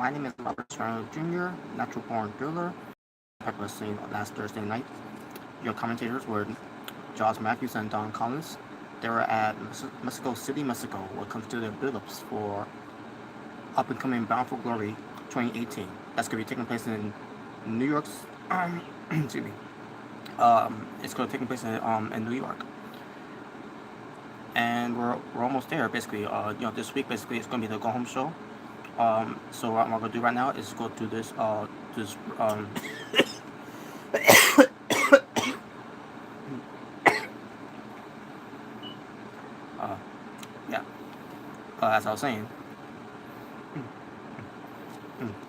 My name is Robert Serrano Jr., natural born thriller. Impact Wrestling last Thursday night. Your commentators were Josh Matthews and Don Collins. They were at Mexico City, Mexico, when it comes to the build-ups for up and coming Bound for Glory 2018. That's going to be taking place in New York's. Excuse me. It's going to take place in New York, and we're almost there. Basically, this week basically it's going to be the go home show. So what I'm gonna do right now is go through this uh, yeah. As I was saying,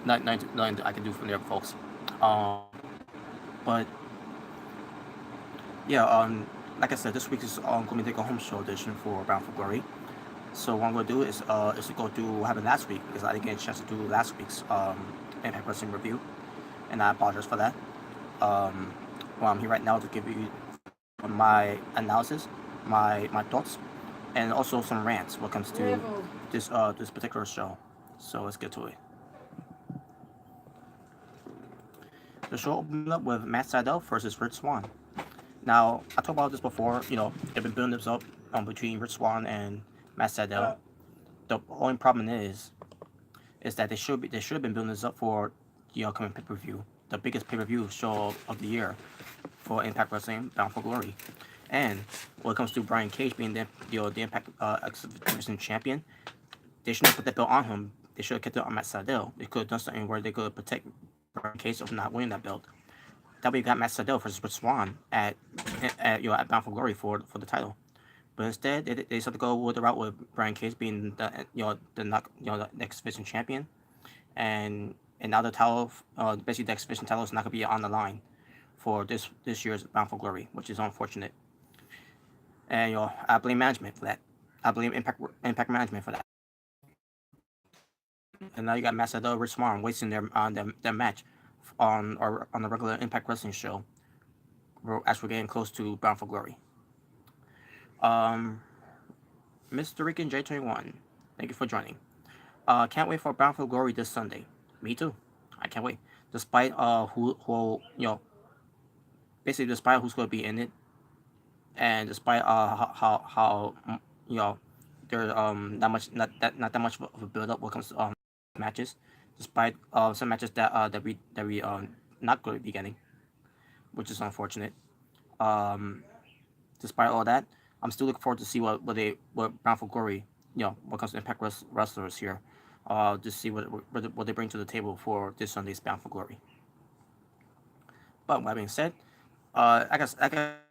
nothing I can do from there, folks. But yeah, like I said, this week is going to be the home show edition for Bound for Glory. So what I'm going to do is to go through what happened last week, because I didn't get a chance to do last week's Impact Wrestling review, and I apologize for that. Well, I'm here right now to give you my analysis, my thoughts, and also some rants when it comes to this particular show. So let's get to it. The show opened up with Matt Sydal versus Rich Swann. Now, I talked about this before. They've been building this up between Rich Swann and Matt Sydal. The only problem is that they should have been building this up for the upcoming pay-per-view, the biggest pay-per-view show of the year for Impact Wrestling, Bound for Glory. And when it comes to Brian Cage being the Impact X Division champion, they shouldn't have put that belt on him. They should have kept it on Matt Sydal. They could have done something where they could protect Brian Cage of not winning that belt. That way, you got Matt Sydal versus Rich Swann at Bound for Glory for the title. But instead, they decided to go with the route with Brian Cage being the X Division champion, and now the title, basically the X Division title, is not going to be on the line for this year's Bound for Glory, which is unfortunate. And I blame management for that. I blame Impact management for that. And now you got Matt Sydal, Rich Swann wasting their match on the regular Impact Wrestling show as we're getting close to Bound for Glory. Mr. Rican J21, thank you for joining. Can't wait for Bound for Glory this Sunday. Me too. I can't wait. Despite basically despite who's going to be in it, and despite how there's not that much of a build up when it comes to matches, despite some matches that we not going to be getting, which is unfortunate. Despite all that, I'm still looking forward to see what Bound for Glory, what comes to Impact wrestlers here, to see what they bring to the table for this Sunday's Bound for Glory. But with that being said, I guess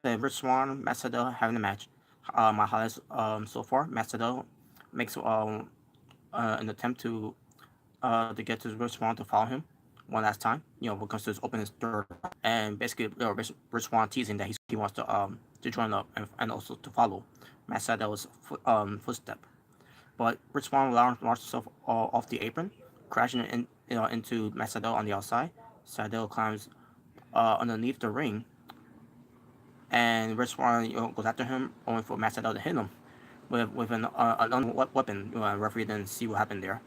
Rich Swann, Matt Sydal having a match. My highlights so far: Matt Sydal makes an attempt to get to Rich Swann to follow him one last time. When it comes to his opening third, and basically Rich Swann teasing that he wants to join up and also to follow Matt Sydal's footstep. But Rich Swann launched himself off the apron, crashing into Matt Sydal on the outside. Sydal climbs underneath the ring, and Rich Swann goes after him, only for Matt Sydal to hit him with an weapon. Referee didn't see what happened there.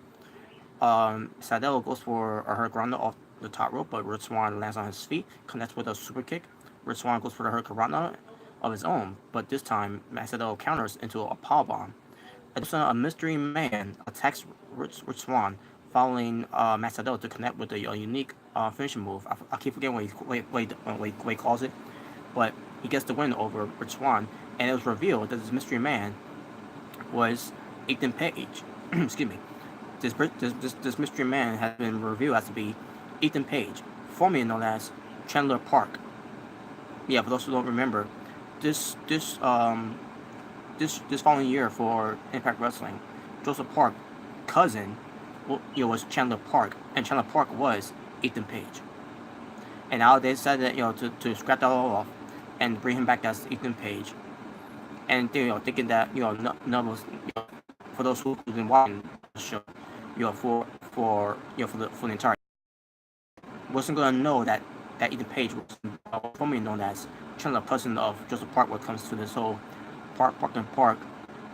Sydal goes for a hurricanrana off the top rope, but Rich Swann lands on his feet, connects with a super kick. Rich Swann goes for the hurricanrana of his own, but this time Matt Sydal counters into a powerbomb. Additionally, a mystery man attacks Rich Swann, following Matt Sydal to connect with a unique finishing move. I keep forgetting what he calls it, but he gets the win over Rich Swann, and it was revealed that this mystery man was Ethan Page. Excuse me. This mystery man has been revealed as to be Ethan Page, formerly known as Chandler Park. Yeah, for those who don't remember, this following year for Impact Wrestling, Joseph Park's cousin, was Chandler Park, and Chandler Park was Ethan Page. And now they decided that to scrap that all off and bring him back as Ethan Page, and thinking that for those who've been watching the show, for the entire, wasn't gonna know that Ethan Page was formerly known as Chandler, cousin of Joseph Park when it comes to this whole Park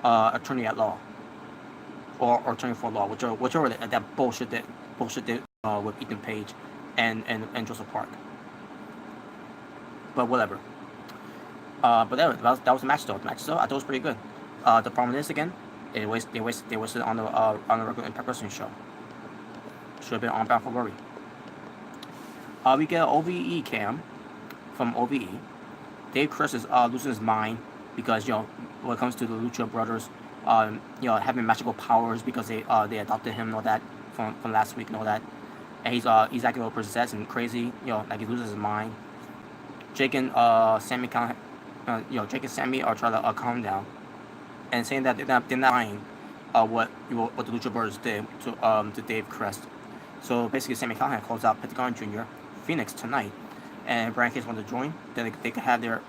attorney at law. or 24 Law, whichever that bullshit did with Ethan Page and Joseph Park. But whatever. But that was the match though. The match though I thought it was pretty good. The problem is again, they wasted on the regular Impact Wrestling show. Should have been on Bound for Glory. We get an OVE cam from OVE. Dave Chris is losing his mind because when it comes to the Lucha Brothers, having magical powers because they adopted him and all that from last week and all that, and he's acting all possessed and crazy, like he loses his mind. Jake and Sammy Jake and Sammy are trying to calm down and saying that they're not buying what the Lucha Brothers did to Dave Crest. So basically, Sammy Callahan calls out Pentagon Jr., Phoenix tonight, and Brian Cage wants to join. Then they could have their,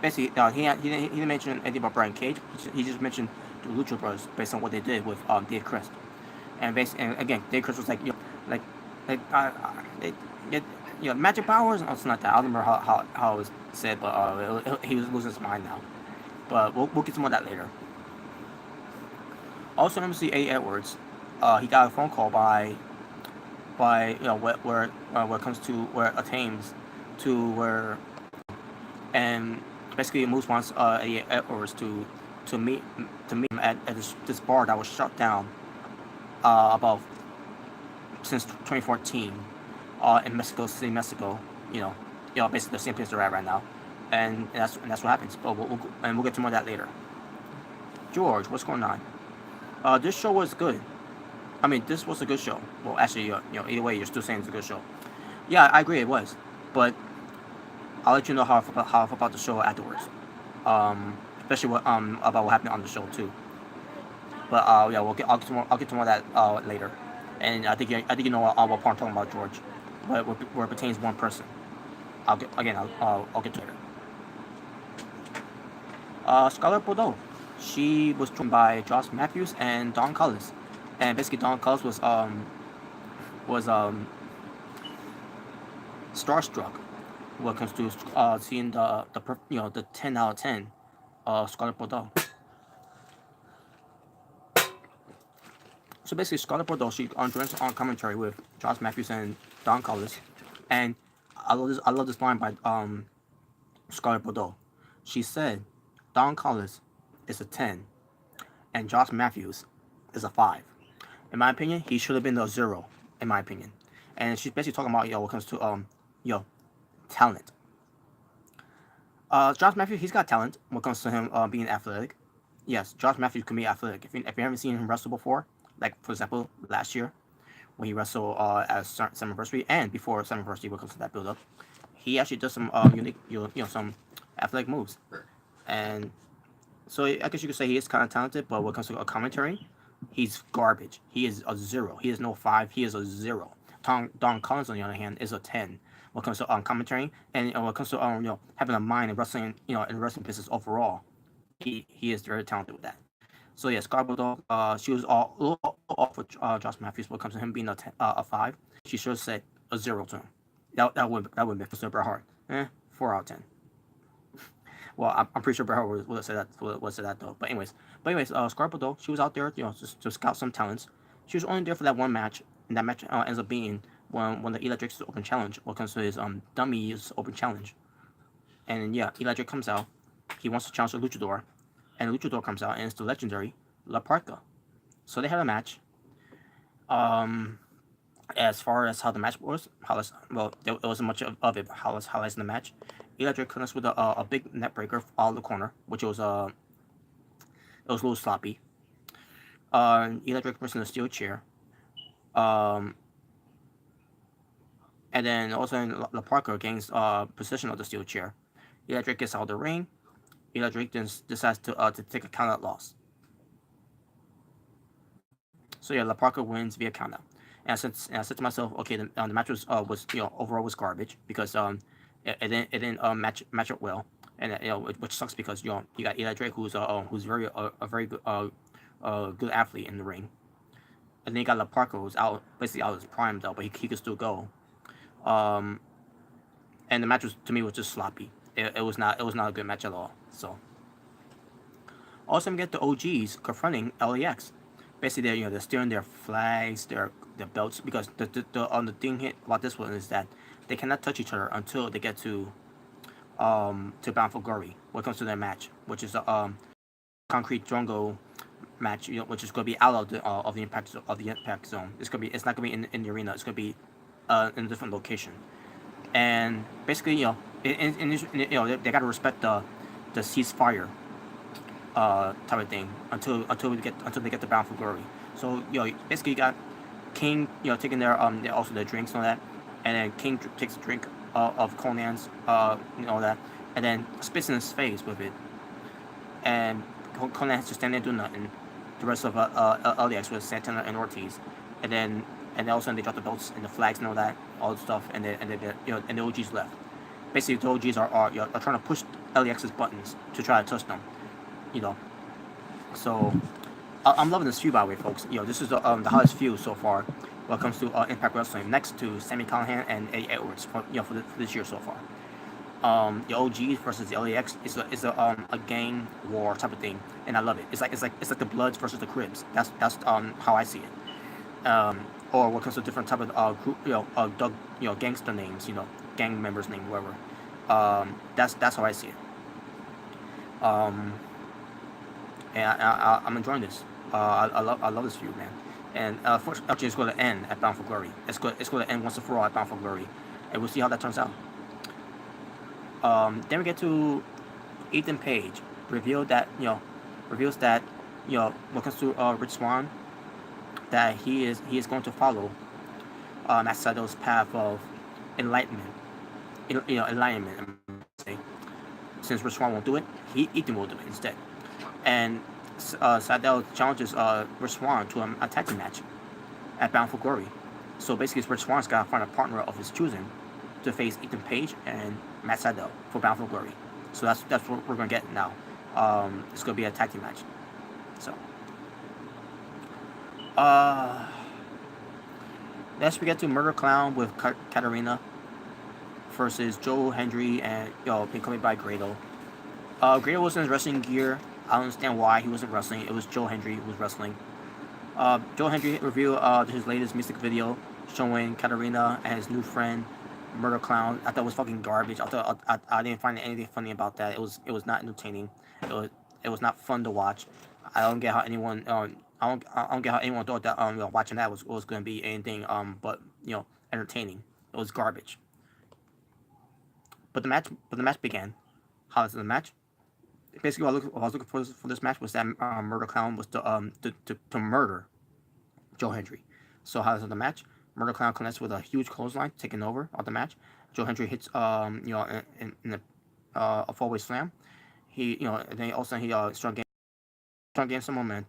basically, he didn't mention anything about Brian Cage. He just mentioned the Lucha Brothers based on what they did with Dave Crest. And again, Dave Crest was like, they get magic powers and something like that. I don't remember how it was said, but he was losing his mind now. But we'll get to more of that later. Also, MC A. Edwards, he got a phone call by where it comes to where attains to where, and basically Moose wants A. Edwards to meet him at this bar that was shut down about since 2014 in Mexico City, Mexico. Basically the same place they're at right now, and that's what happens. But we'll get to more of that later. George, what's going on? This show was good. I mean, this was a good show. Well, actually, either way, you're still saying it's a good show. Yeah, I agree, it was. But I'll let you know how I felt about the show afterwards. Especially about what happened on the show too. But I'll get to more of that later. And I think you know what part I'm talking about, George. Where it pertains to one person. I'll get to it later. Scarlett Bordeaux. She was joined by Josh Matthews and Don Callis. And basically, Don Callis was starstruck when it comes to seeing the 10 out of 10 Scarlett Bordeaux. So basically, Scarlett Bordeaux, she joins on commentary with Josh Matthews and Don Callis, and I love this line by Scarlett Bordeaux. She said, Don Callis is a 10, and Josh Matthews is a 5. In my opinion, he should have been a 0, in my opinion. And she's basically talking about, when it comes to, talent. Josh Matthews, he's got talent when it comes to him being athletic. Yes, Josh Matthews can be athletic. If you haven't seen him wrestle before, like, for example, last year, when he wrestled at Summerversary, and before Summerversary, when it comes to that build-up, he actually does some unique, some athletic moves. And so I guess you could say he is kind of talented, but when it comes to a commentary, he's garbage. He is a 0. He is no 5. He is a 0. Don Collins, on the other hand, is a 10 when it comes to commentary, and when it comes to having a mind and wrestling, in wrestling business overall, he is very talented with that. So yeah, Scarborough, she was a little off with Josh Matthews when it comes to him being a 5. She should have said a 0 to him. That would be for Bret Hart. 4 out of 10. Well, I'm pretty sure Bret Hart would have said that though. But anyways, Scarborough, she was out there, just to scout some talents. She was only there for that one match, and that match ends up being when the Electric's open challenge, when it comes to his Dummy's open challenge. And yeah, Electric comes out. He wants to challenge the Luchador, and Luchador comes out, and it's the legendary La Parca. So they had a match. As far as how the match was, there wasn't much of it. Highlights in the match. Electric connects with a big net breaker out of the corner, which was a little sloppy. Electric pressing the steel chair. And then also La Parca gains position of the steel chair. Electric gets out of the ring. Electric then decides to take a countout loss. So yeah, La Parca wins via countout. And I said to myself, okay, the match was overall was garbage because it didn't match up well, and which sucks because you got Eli Drake who's very good athlete in the ring, and then you got La Parca who's basically out of his prime though, but he could still go. And the match to me was just sloppy. It was not a good match at all. So also we get the OGs confronting LAX. basically they're steering their flags, their belts, because the thing hit about this one is that they cannot touch each other until they get to Bound for Glory when it comes to their match, which is concrete jungle match, which is going to be out of the impact zone. It's not going to be in the arena. It's going to be in a different location. And basically, they got to respect the ceasefire type of thing until they get the Bound for Glory. So basically you got King taking also their drinks and all that, and then King takes a drink of Conan's all that, and then spits in his face with it, and Conan has to stand there and do nothing. The rest of LAX with Santana and Ortiz, and all of a sudden they drop the belts and the flags and all the stuff, and the OGs left. Basically, the OGs are trying to push LAX's buttons to try to touch them, you know. So I'm loving this feud, by the way, folks. This is the hottest feud so far when it comes to Impact Wrestling, next to Sami Callihan and Eddie Edwards for this year so far. The OGs versus the LAX is a gang war type of thing, and I love it. It's like the Bloods versus the Cribs. That's how I see it. Or what comes to different type of group, gangster names, gang members' name, whatever. That's how I see it. And I'm enjoying this. I love this feud, man. And first, actually, it's going to end at Bound for Glory. It's going to end once and for all at Bound for Glory, and we'll see how that turns out. Then we get to Ethan Page reveals that when it comes to Rich Swann, that he is going to follow Matt Sydal's path of enlightenment. Enlightenment. Since Rich Swann won't do it, Ethan will do it instead. And Sydal challenges Rich Swann to a tag team match at Bound for Glory. So basically, Rich Swann's got to find a partner of his choosing to face Ethan Page and Matt Sydal for Bound for Glory. So that's what we're gonna get now. It's gonna be a tag team match. So next we get to Murder Clown with Katarina versus Joe Hendry and being coming by Grado. Grado was in his wrestling gear. I don't understand why he wasn't wrestling. It was Joe Hendry who was wrestling. Joe Hendry revealed his latest music video showing Katarina and his new friend Murder Clown. I thought it was fucking garbage. I didn't find anything funny about that. It was not entertaining. It was not fun to watch. I don't get how anyone I don't get how anyone thought that watching that was going to be anything but entertaining. It was garbage. But the match began. How is the match? Basically, what I was looking for this match was that Murder Clown was to murder Joe Hendry. So how is the match? Murder Clown connects with a huge clothesline, taking over of the match. Joe Hendry hits in a four-way slam. And then also he strong gain some moment,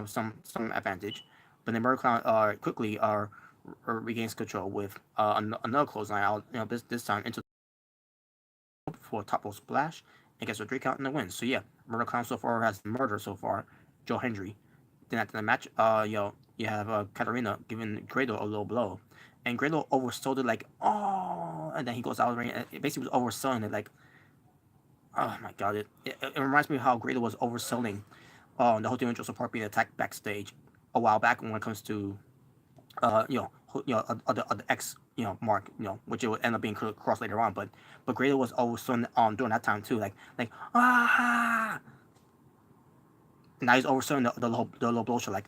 some advantage. But then Murder Clown quickly regains control with another clothesline out. This time into for a top rope splash and gets a 3 count in the win. So yeah, Murder Clown so far has murdered so far Joe Hendry. Then after the match, you have Katarina giving Grado a low blow, and Grado oversold it like and then he goes out of the ring. It basically was overselling it like, oh my god! It reminds me of how Grado was overselling the whole thing with Joseph Park being attacked backstage a while back when it comes to the X mark which it would end up being crossed later on, but Grado was overselling during that time too, like ah. Now he's overselling the low blow shot like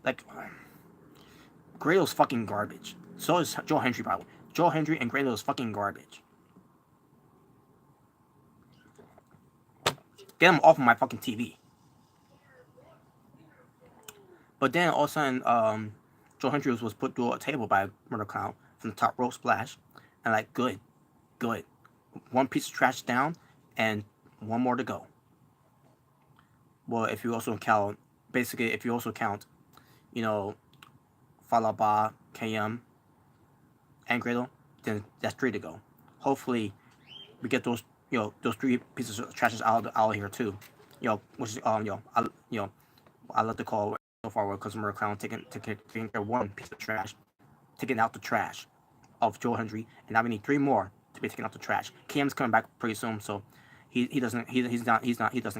like Grado's fucking garbage. So is Joe Hendry, by the way. Joe Hendry and Grado is fucking garbage. Get him off of my fucking TV. But then all of a sudden, Joe Hendry was put through a table by Murder Clown from the top rope splash, and like good, one piece of trash down, and one more to go. Well, if you also count, Falaba, KM, and Grado, then that's 3 to go. Hopefully, we get those 3 pieces of trash out of here too. Which is I love to call so far because Murder Clown taking care of 1 piece of trash, taking out the trash of Joe Hendry, and now we need 3 more to be taking out the trash. KM's coming back pretty soon, so he doesn't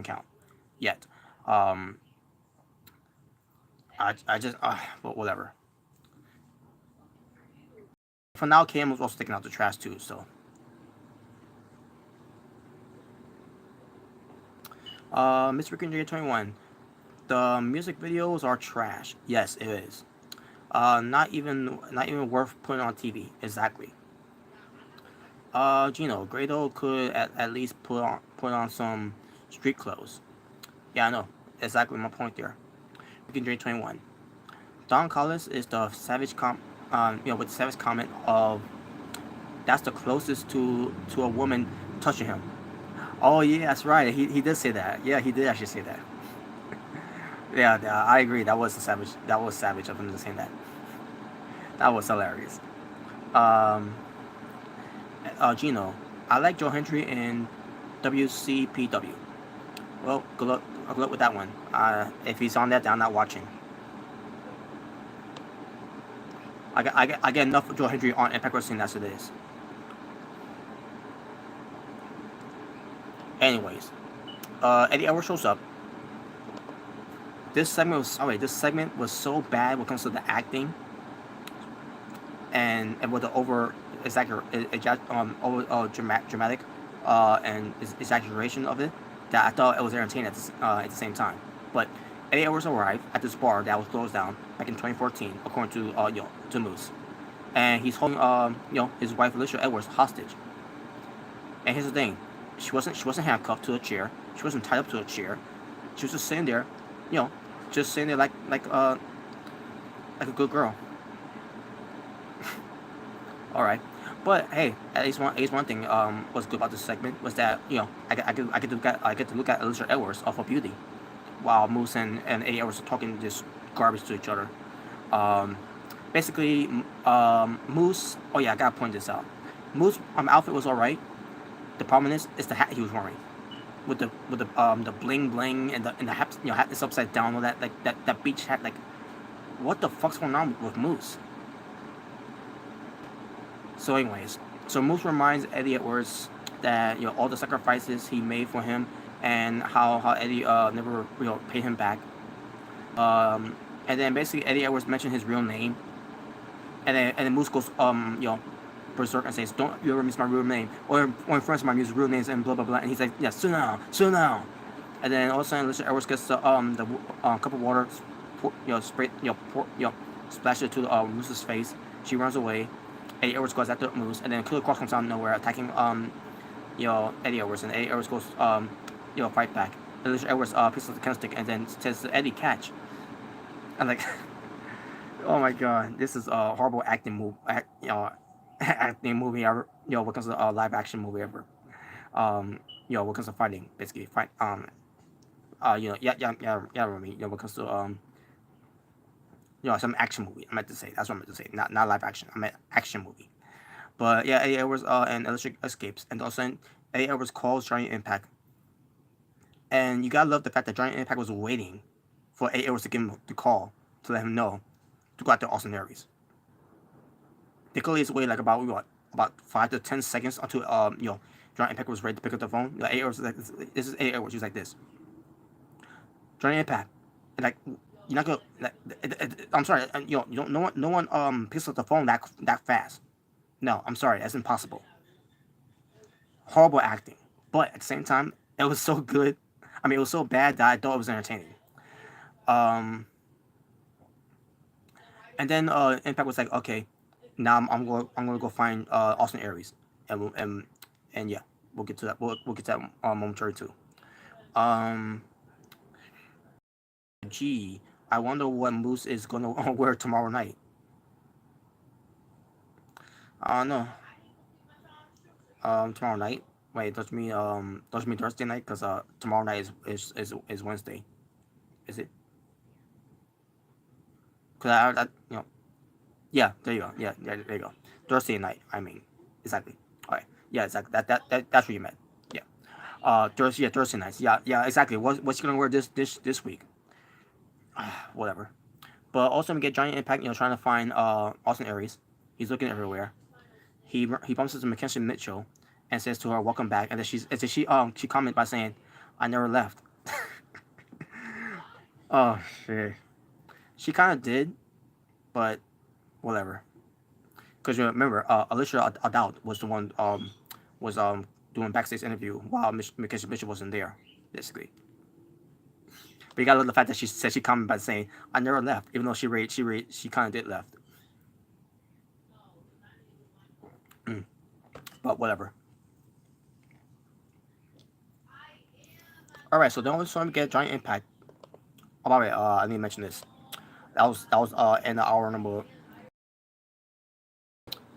count yet. Um, I just but whatever. For now, Cam was also taking out the trash too. So, Miss Ricky 21. The music videos are trash. Yes, it is. Not even worth putting on TV. Exactly. Gino, Grado could at least put on some street clothes. Yeah, I know. Exactly my point there. We can drink 21. Don Collis is the savage with the savage comment of that's the closest to a woman touching him. Oh yeah, that's right. He did say that. Yeah, he did actually say that. Yeah, I agree. That was a savage. That was savage of him to say that. That was hilarious. Um, Gino, I like Joe Hendry in WCPW. Well, good luck with that one. If he's on that, I'm not watching. I get enough of Joe Hendry on Impact Wrestling as it is. Anyways, Eddie Edwards shows up. This segment was so bad when it comes to the acting and with the over dramatic and exaggeration of it that I thought it was entertaining at the same time. But Eddie Edwards arrived at this bar that was closed down back in 2014, according to to Moose, and he's holding his wife Alicia Edwards hostage. And here's the thing, she wasn't handcuffed to a chair, she wasn't tied up to a chair, she was just sitting there, you know, just sitting there like a good girl. All right, but hey, at least one thing was good about this segment was that I get to look at Alicia Edwards of her beauty, while Moose and Eddie Edwards are talking just garbage to each other. Um, Basically, Moose. Oh yeah, I gotta point this out. Moose outfit was all right. The problem is the hat he was wearing, with the bling bling and the hat, hat is upside down, all that, like that beach hat. Like, what the fuck's going on with Moose? So, anyways, so Moose reminds Eddie Edwards that all the sacrifices he made for him, and how Eddie never paid him back. And then basically Eddie Edwards mentioned his real name, and then Moose goes berserk and says, "Don't you ever miss my real name, or in front of my music real names," and blah blah blah. And he's like, "Yeah, soon now." And then all of a sudden, Alicia Edwards gets the cup of water, spray, splash it to Moose's face. She runs away. Eddie Edwards goes after Moose, and then Killer Cross comes out of nowhere, attacking Eddie Edwards, and Eddie Edwards goes fight back. Alicia Edwards picks up the candlestick and then says to Eddie, "Catch." And like, oh my god, this is a horrible acting movie ever. What comes to live action movie ever. What comes to fighting, basically fight. Yeah. I mean, what comes to some action movie. I meant to say that's what I meant to say. Not live action. I meant action movie. But yeah, Eddie Edwards and Electric escapes, and all of a sudden Eddie Edwards calls Giant Impact, and you gotta love the fact that Giant Impact was waiting for Eddie Edwards to give him the call to let him know to go after Austin Aries. They clearly just waited like about 5 to 10 seconds until Giant Impact was ready to pick up the phone. Like Eddie Edwards, like, this is Eddie Edwards. He was like this, Giant Impact, and like you're not gonna like. I'm sorry, you don't. No one picks up the phone that fast. No, I'm sorry, that's impossible. Horrible acting, but at the same time, it was so good. I mean, it was so bad that I thought it was entertaining. Um, and then Impact was like, okay, now I'm gonna go find Austin Aries, and yeah, we'll get to that. We'll get to that momentarily too. Um, Gee, I wonder what Moose is gonna wear tomorrow night. I don't know. Tomorrow night. Wait, does me Thursday night? Cause tomorrow night is Wednesday. Is it? Cause yeah, there you go. Yeah, there you go. Thursday night. I mean, exactly. All right. Yeah, exactly. That's what you meant. Yeah. Thursday nights. Yeah, exactly. What's he gonna wear this week? Whatever. But also we get Giant Impact. Trying to find Austin Aries. He's looking everywhere. He bumps into Mackenzie Mitchell and says to her, "Welcome back." And then she comments by saying, "I never left." Oh shit. She kind of did, but whatever. Because you remember, Alicia Adult was the one was doing backstage interview while Mikesha Bishop wasn't there, basically. But you gotta look at the fact that she said she commented by saying, "I never left," even though she kind of did left. Mm. But whatever. All right, so the only time we get Giant Impact. Oh, by the way, I need to mention this. That was in the hour number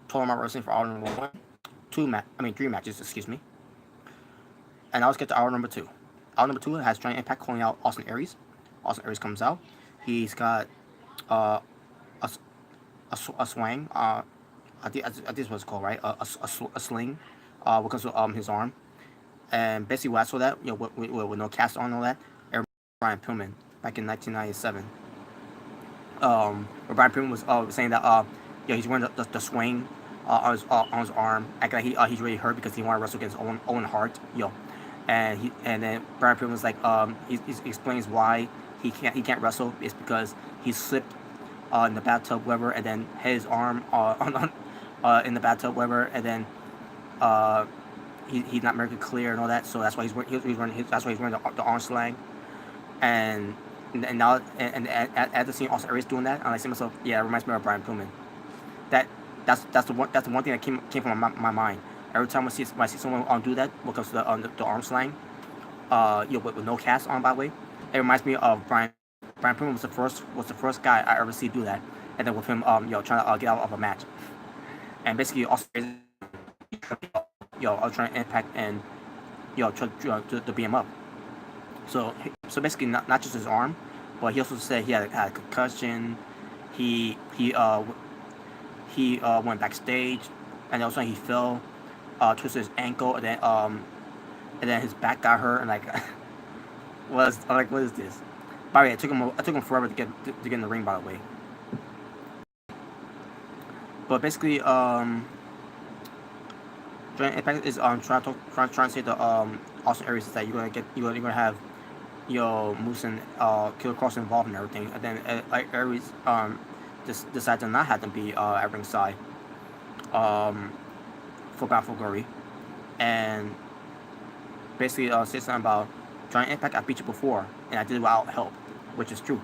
total amount wrestling for hour number one, three matches, excuse me. And now let's get to hour number two. Hour number two has Giant Impact calling out Austin Aries. Austin Aries comes out. He's got uh, a, a swang. I think that's what it's called, right? A sling. What comes with his arm. And basically, when I saw that, with no cast on and all that, everybody Brian Pillman back in 1997. Where Brian Pillman was saying that he's wearing the swing on his arm, acting like he's really hurt because he wanted to wrestle against Owen Hart, and then Brian Pillman was like he explains why he can't wrestle. It's because he slipped in the bathtub, whatever, and then hit his arm in the bathtub, whatever, and then uh, he's not American clear and all that, so that's why that's why he's wearing the arm slang, and now at the scene Austin Aries doing that, and I say to myself, yeah, it reminds me of Brian Pillman. That that's the one thing that came from my mind. Every time I see someone do that, what comes to the arm slang, with no cast on, by the way, it reminds me of Brian. Brian Pillman was the first guy I ever see do that, and then with him trying to get out of a match, and basically Austin Aries, trying to impact and try to beat him up. So basically, not just his arm, but he also said he had a concussion. He went backstage, and also he fell, twisted his ankle, and then his back got hurt, and like was I'm like, what is this? By the way, it took him forever to get in the ring, by the way. But basically, Giant Impact is trying to say to Austin Aries is that you're gonna have Moose and Killer Cross involved and everything, and then like Aries decides to not have them be at ringside um, for Battle for Glory, and basically say something about Giant Impact. I beat you before, and I did it without help, which is true.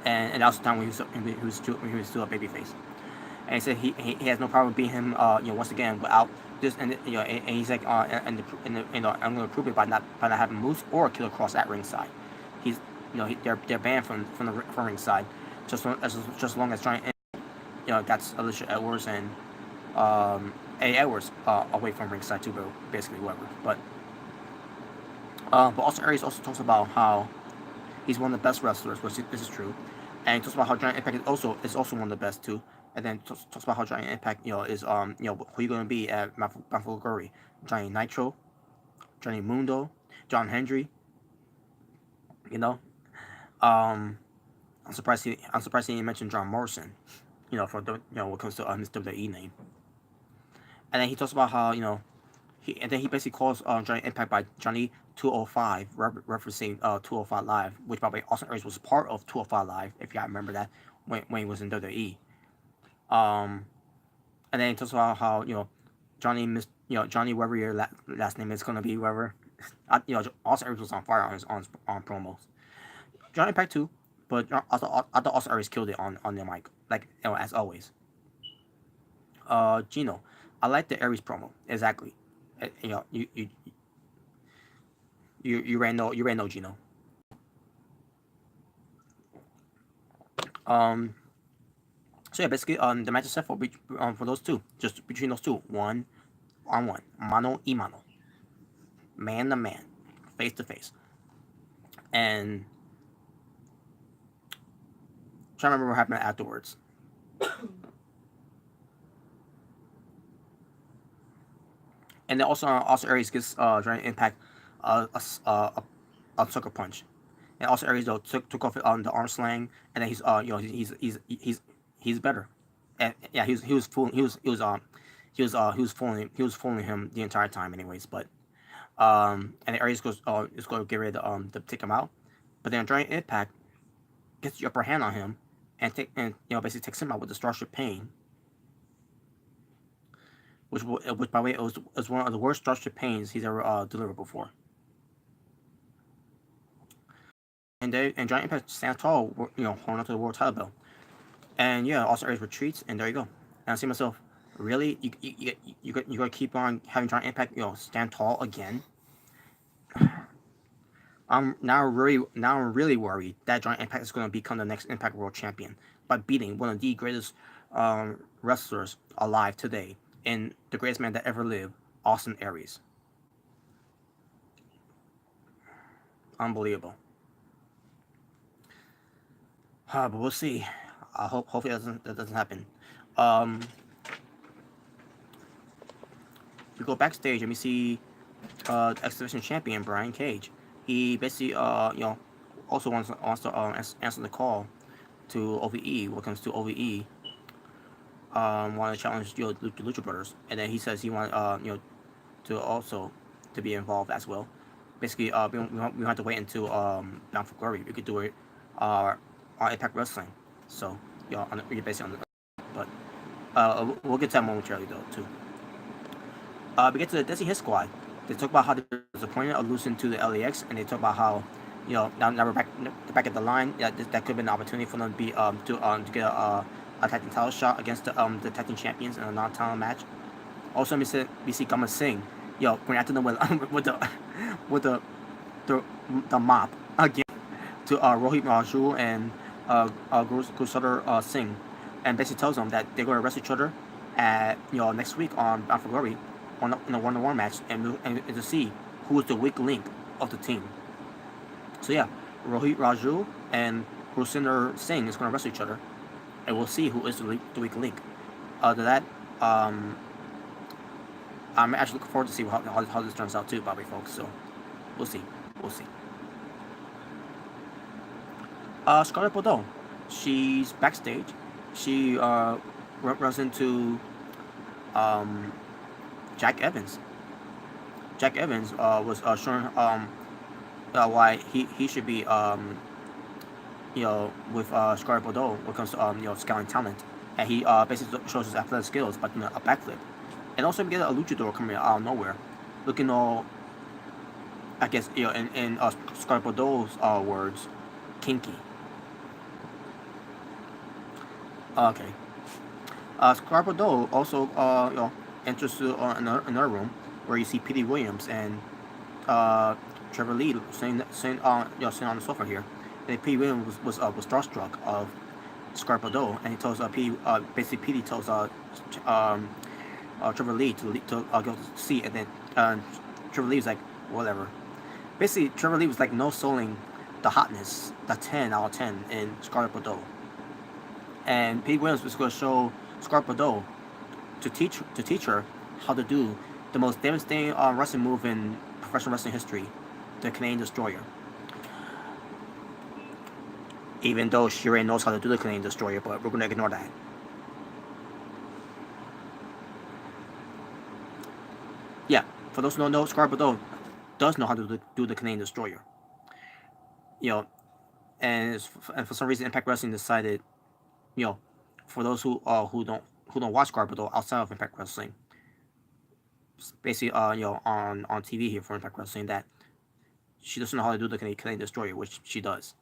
And that was the time when he was still a babyface. And he said he has no problem beating him once again without this, and he's like I'm going to prove it by not having Moose or Killer Cross at ringside. He's they're banned from ringside just long as Giant that's Alicia Edwards and A Edwards away from ringside too, but basically whatever. But also Aries also talks about how he's one of the best wrestlers, which this is true, and he talks about how Giant Impact is also one of the best too. And then talks about how Giant Impact is who you gonna be at Buffalo Glory, Johnny Nitro, Johnny Mundo, John Hendry. You know, um, I'm surprised he didn't mention John Morrison. For the when it comes to his WWE name. And then he talks about how he basically calls Johnny Impact by Johnny 205, referencing 205 Live, which by the way Austin Aries was part of 205 Live, if you remember that when he was in WWE. Um, and then he talks about how Johnny, whatever your last name is gonna be, whatever. Austin Aries was on fire on promos. Johnny Impact too, but I thought Austin Aries killed it on the mic, like as always. Gino, I like the Aries promo exactly. You ran no Gino. Um, so yeah, basically the match is set for those two, just between those two, one on one, mano y mano, man to man, face to face, and I'm trying to remember what happened afterwards. And then also Aries gives Giant Impact a sucker punch, and also Aries though took off on the arm slang, and then he's better, and yeah he was fooling he was fooling him the entire time anyways, but and Aries goes is going to get ready to take him out, but then Giant Impact gets the upper hand on him, and basically takes him out with the Starship Pain, which by the way was one of the worst Starship Pains he's ever delivered before. And Giant Impact stands tall, holding on to the world title belt. And yeah, also Aries retreats, and there you go. And I see myself, really, you gotta keep on having Giant Impact, stand tall again. I'm really worried that Giant Impact is going to become the next Impact World Champion by beating one of the greatest wrestlers alive today, and the greatest man that ever lived, Austin Aries. Unbelievable. But we'll see. Hopefully that doesn't happen. Um, we go backstage and we see X Division champion Brian Cage. He basically also wants to answer the call to OVE. What comes to OVE, want to challenge the Lucha Brothers, and then he says he want to also to be involved as well. Basically, we don't have to wait until Bound for Glory. We could do it on Impact Wrestling. So we basically on the but we'll get to that momentarily though too. We get to the Desi Hit Squad. They talk about how they're disappointed of losing to the LAX, and they talk about how now we're back at the line. Yeah, that could be an opportunity for them to be to get a tag team title shot against the tag team champions in a non-title match. Also, we see Gama Singh, going after them with with the with the mop again to Rohit Raju and Guru Singh, and basically tells them that they're going to wrestle each other at next week on Bound for Glory in a one-on-one match, and to see who is the weak link of the team. So yeah, Rohit Raju and Guru Singh is going to wrestle each other, and we'll see who is the weak link. Other than that, I'm actually looking forward to see how this turns out too, Bobby folks. So we'll see. We'll see. Scarlett Bordeaux, she's backstage. She runs into um, Jack Evans. Jack Evans was showing why he should be with Scarlett Bordeaux when it comes to scouting talent, and he basically shows his athletic skills by doing a backflip, and also we get a luchador coming out of nowhere, looking all, I guess in Scarlett Bordeaux's words, kinky. Okay. Scarlett Bordeaux also enters to another room where you see Petey Williams and Trevor Lee sitting on the sofa here. And Petey Williams was starstruck of Scarlett Bordeaux, and he tells basically Petey tells Trevor Lee to go to see, and then Trevor Lee was like whatever. Basically, Trevor Lee was like no selling the hotness, the 10 out of 10 in Scarlett Bordeaux, and Petey Williams was going to show Scarlett Bordeaux to teach her how to do the most devastating wrestling move in professional wrestling history, the Canadian Destroyer. Even though she already knows how to do the Canadian Destroyer, but we're going to ignore that. Yeah, for those who don't know, Scarlett Bordeaux does know how to do the Canadian Destroyer. And for some reason, Impact Wrestling decided, for those who don't watch Scarlett Bordeaux outside of Impact Wrestling, basically on TV here for Impact Wrestling, that she doesn't know how to do the Canadian Destroyer, which she does.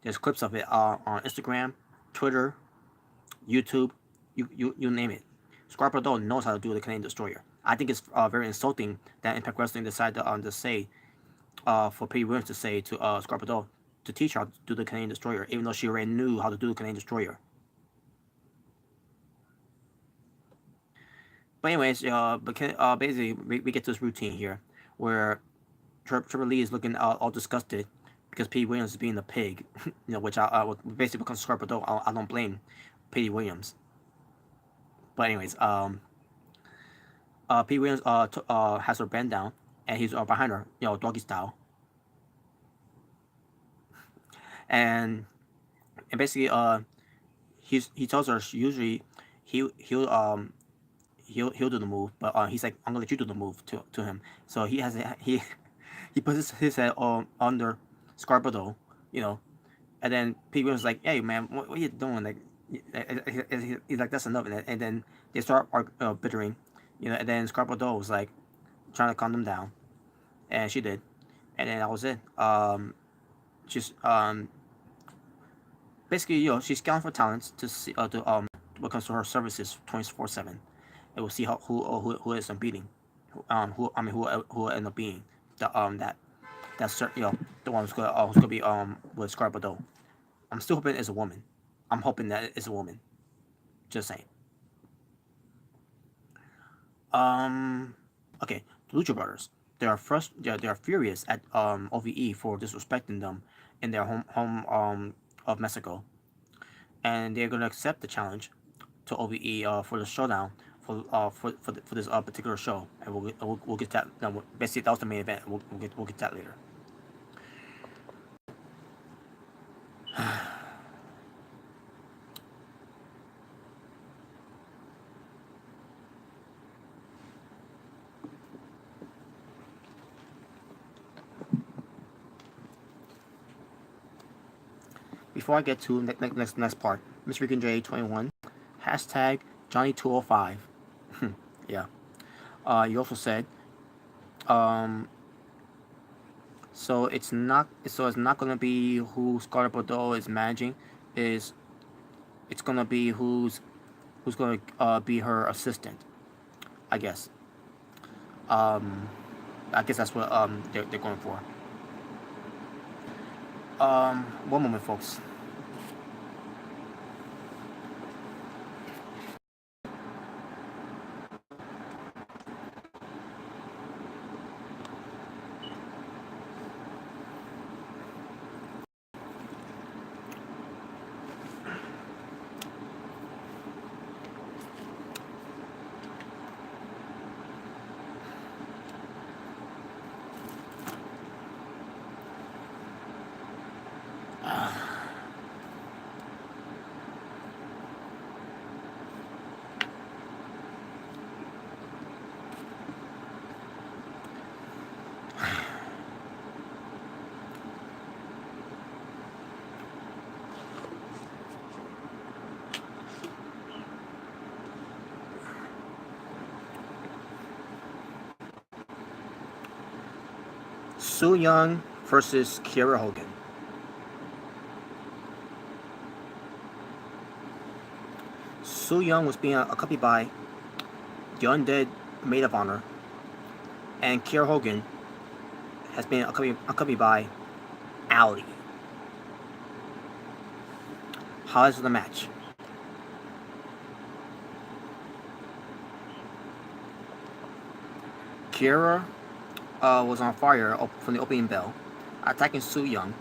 There's clips of it on Instagram, Twitter, YouTube, you name it. Scarlett Bordeaux knows how to do the Canadian Destroyer. I think it's very insulting that Impact Wrestling decided to say for Petey Williams to say to Scarlett Bordeaux to teach her how to do the Canadian Destroyer, even though she already knew how to do the Canadian Destroyer. But anyways, basically we get this routine here where Trevor Lee is looking all disgusted because Petey Williams is being a pig, which basically becomes Scarlett Bordeaux. I don't blame Petey Williams. But anyways, Petey Williams has her bend down, and he's behind her, doggy style, and basically he tells her usually he'll do the move, but he's like, I'm gonna let you do the move to him. So he puts his head under Scarlett Bordeaux, And then Pete Williams was like, "Hey man, what are you doing?" Like, he's like, "That's enough." And then they start bittering, And then Scarpa was like trying to calm them down, and she did, and then that was it. She's basically, she's scouting for talents to see what comes to her services 24/7, and we'll see who ends up beating, who will end up being that's certain, the one who's gonna be with Scarpa. I'm still hoping it's a woman. I'm hoping that it's a woman. Just saying. Um, okay, the Lucha Brothers. They are furious at OVE for disrespecting them in their home of Mexico, and they're gonna accept the challenge to OVE for the showdown for this particular show, and we'll get that. No, basically, that was the main event. We'll get that later. Before I get to next part, Miss Rican J21, hashtag Johnny205. Yeah. You also said, um, it's not gonna be who Scarlett Bordeaux is managing, is it's gonna be who's gonna be her assistant, I guess. Um, I guess that's what they're going for. One moment, folks. Su Yung versus Kiera Hogan. Su Yung was being accompanied by the Undead Maid of Honor, and Kiera Hogan has been accompanied by Allie. Highlights of the match. Kiera was on fire from the opening bell, attacking Su Yung.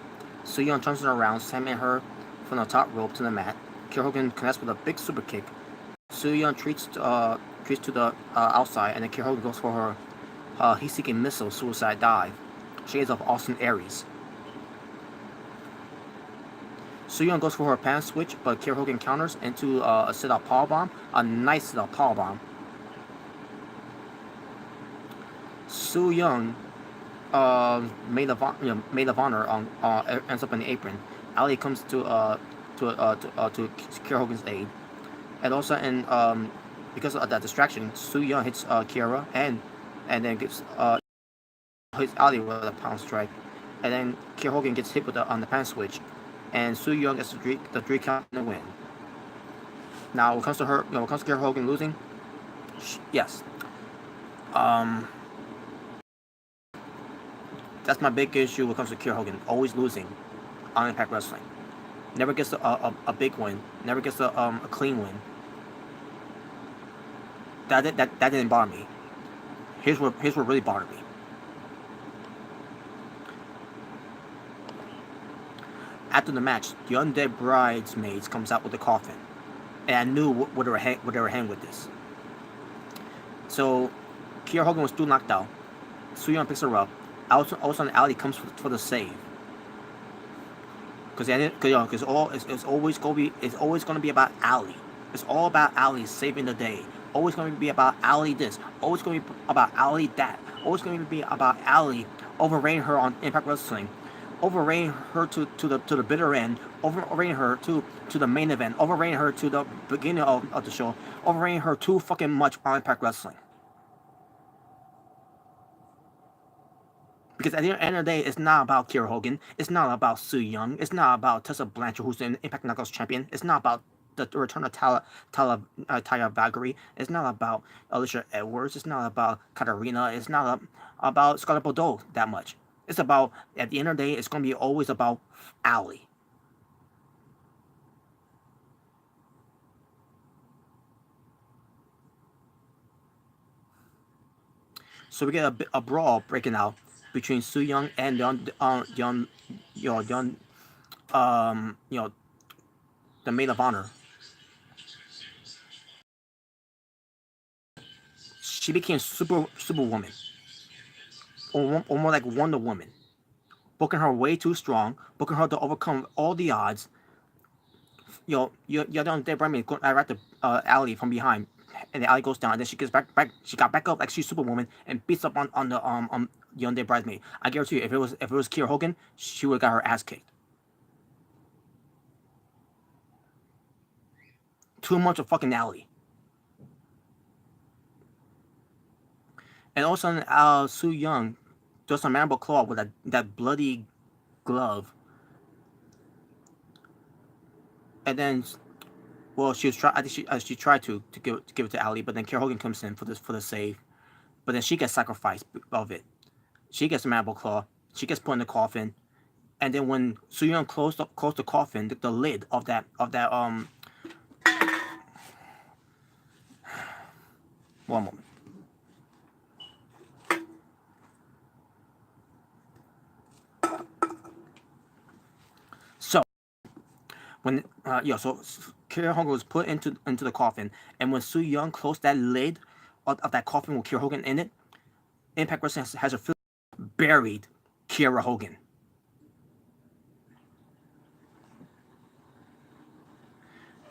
Su Yung turns her around, slamming her from the top rope to the mat. Kiera Hogan connects with a big super kick. Su Yung treats to the outside, and then Kiera Hogan goes for her heat-seeking missile suicide dive. Shades of Austin Aries. Su Yung goes for her pan switch, but Kiera Hogan counters into a sit-out powerbomb. A nice sit-out powerbomb. Su Yung, maid of honor, ends up in the apron. Allie comes to Kiera Hogan's aid, and also because of that distraction, Su Yung hits Kiera and then hits Allie with a pound strike, and then Kiera Hogan gets hit with on the pan switch, and Su Yung gets the 3 count and win. Now, when it comes to Kiera Hogan losing, yes. That's my big issue when it comes to Kiera Hogan. Always losing on Impact Wrestling. Never gets a big win. Never gets a clean win. That didn't bother me. Here's what really bothered me. After the match, the Undead Bridesmaids comes out with the coffin, and I knew what they were hanging with this. So Kiera Hogan was still knocked out. Su Yung picks her up. All of a sudden, Allie comes for the save. Because it's always gonna be about Allie. It's all about Allie saving the day. Always gonna be about Allie this. Always gonna be about Allie that. Always gonna be about Allie overrating her on Impact Wrestling, overrating her to the bitter end, overrating her to the main event, overrating her to the beginning of the show, overrating her too fucking much on Impact Wrestling. Because at the end of the day, it's not about Kiera Hogan. It's not about Su Yung. It's not about Tessa Blanchard, who's the Impact Knockouts champion. It's not about the return of Taya Valkyrie. It's not about Alicia Edwards. It's not about Katarina. It's not about Scarlett Bordeaux that much. It's about, at the end of the day, it's going to be always about Allie. So we get a brawl breaking out between Su Yung and the maid of honor. She became Superwoman, or more like Wonder Woman, booking her way too strong, booking her to overcome all the odds. You're on there, Brandon. I right the Allie from behind, and the Allie goes down, and then she gets back. She got back up like she's Superwoman and beats up on the Hyundai bridesmaid. I guarantee you, if it was Kiera Hogan, she would have got her ass kicked. Too much of fucking Allie. And all of a sudden, Su Yung does a mandible claw with that bloody glove. And then, well, she was I think she tried to give it to Allie, but then Kiera Hogan comes in for the save. But then she gets sacrificed of it. She gets a mandible claw. She gets put in the coffin. And then when Su Yung closed the coffin, the lid of that one moment. So when so Kiera Hogan was put into the coffin, and when Su Yung closed that lid of that coffin with Kiera Hogan in it, Impact Wrestling has buried Kiera Hogan.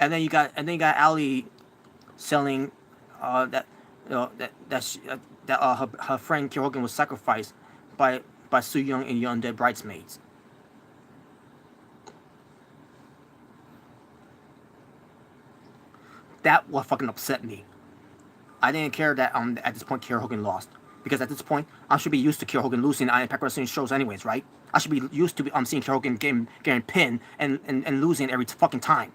And then you got Allie selling that her friend Kiera Hogan was sacrificed by Su Yung and Young Dead bridesmaids. That what fucking upset me. I didn't care that at this point Kiera Hogan lost, because at this point I should be used to Kiera Hogan losing on Impact Wrestling shows anyways, right? I should be used to seeing Kiera Hogan getting pinned and losing every fucking time.